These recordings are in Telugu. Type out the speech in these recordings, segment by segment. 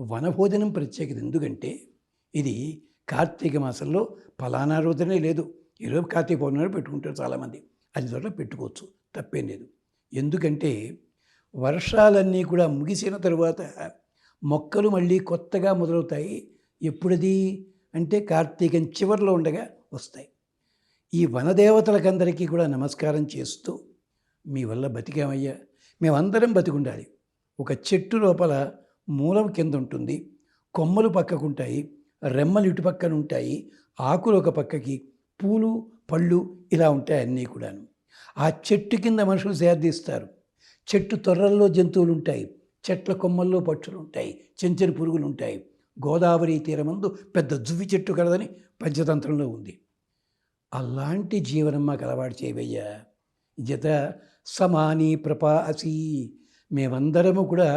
వనభోజనం ప్రత్యేకత ఎందుకంటే ఇది కార్తీక మాసంలో ఫలానా రోజునే లేదు. ఈరోజు కార్తీక పౌర్ణమి పెట్టుకుంటారు చాలామంది. అది చోట్ల పెట్టుకోవచ్చు, తప్పేం లేదు. ఎందుకంటే వర్షాలన్నీ కూడా ముగిసిన తరువాత మొక్కలు మళ్ళీ కొత్తగా మొదలవుతాయి. ఎప్పుడది అంటే కార్తీకం చివరిలో ఉండగా వస్తాయి. ఈ వనదేవతలకందరికీ కూడా నమస్కారం చేస్తూ, మీ వల్ల బతికామయ్యా, మేమందరం బతికుండాలి. ఒక చెట్టు లోపల మూలం కింద ఉంటుంది, కొమ్మలు పక్కకుంటాయి, రెమ్మలు ఇటు పక్కన ఉంటాయి, ఆకులు ఒక పక్కకి, పూలు పళ్ళు ఇలా ఉంటాయి అన్నీ కూడాను. ఆ చెట్టు కింద మనుషులు సేదీస్తారు. చెట్టు తొర్రల్లో జంతువులు ఉంటాయి, చెట్ల కొమ్మల్లో పక్షులు ఉంటాయి, చెంచని పురుగులు ఉంటాయి. గోదావరి తీరమందు పెద్ద జువ్వి చెట్టు కలదని పంచతంత్రంలో ఉంది. అలాంటి జీవనం మాకు అలవాటు చేయవయ్యా. జత సమాని ప్రపాసి, మేమందరము కూడా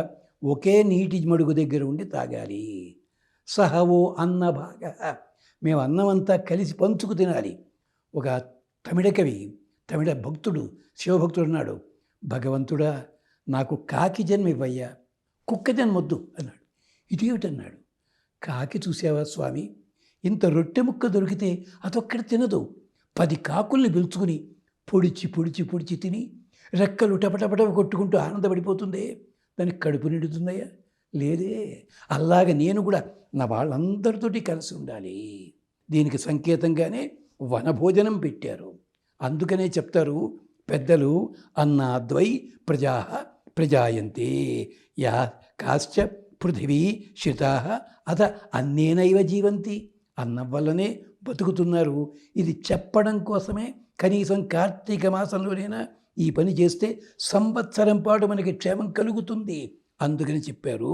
ఒకే నీటి మడుగు దగ్గర ఉండి తాగాలి. సహవో అన్న భాగ, మేము అన్నమంతా కలిసి పంచుకు తినాలి. ఒక తమిళ కవి, తమిళ భక్తుడు, శివభక్తుడు అన్నాడు, భగవంతుడా నాకు కాకి జన్మ ఇవ్వయ్యా, కుక్క జన్మొద్దు అన్నాడు. ఇదేమిటన్నాడు. కాకి చూసావా స్వామి, ఇంత రొట్టె ముక్క దొరికితే అదొక్కడి తినదు. 10 కాకుల్ని పిలుచుకుని పొడిచి పొడిచి పొడిచి తిని రెక్కలు టపటపట కొట్టుకుంటూ ఆనందపడిపోతుందే, దానికి కడుపు నిండుతుందయ్యా? లేదే. అలాగే నేను కూడా నా వాళ్ళందరితోటి కలిసి ఉండాలి. దీనికి సంకేతంగానే వనభోజనం పెట్టారు. అందుకనే చెప్తారు పెద్దలు, అన్నాద్వై ప్రజా ప్రజాయంతే, యా కాశ్చ పృథివీ శితా అత అన్నేనైవ జీవంతి. అన్నం వల్లనే బతుకుతున్నారు. ఇది చెప్పడం కోసమే కనీసం కార్తీక మాసంలోనైనా ఈ పని చేస్తే సంవత్సరం పాటు మనకి క్షేమం కలుగుతుంది అందుకని చెప్పారు.